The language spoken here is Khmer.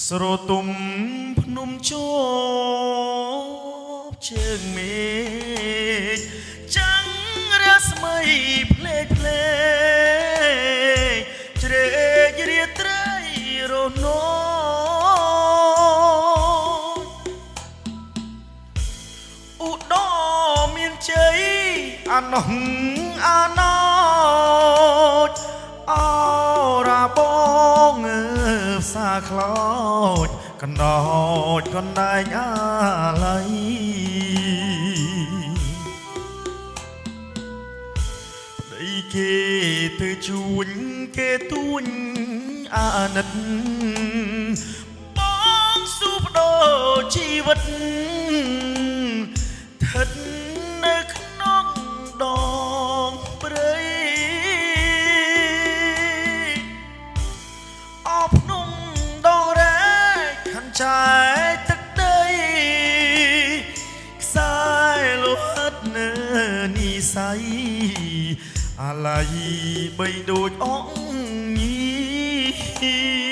ស្រទុំភ្នំជប់ជើងមេឃចាំងរាស្មីភ្លេចភ្លេចជ្រែករាត្រីរនឧត្តមមានជ័យអាណោះអាណោចអរាបងផ្សាខ្លោចកណ្ដោចកណ្ដែងអាឡ័យប្តីគេទៅជួញគេទួញអាណិតបងស៊ូបដោជីវិតស្ថិតនៅក្នុងដងព្រៃអបភ្នំដងរែកខណ្ឌចែកទឹកដីខ្សែលោហិតនៅនិស័យអាឡ័យបីដូចអង្គញី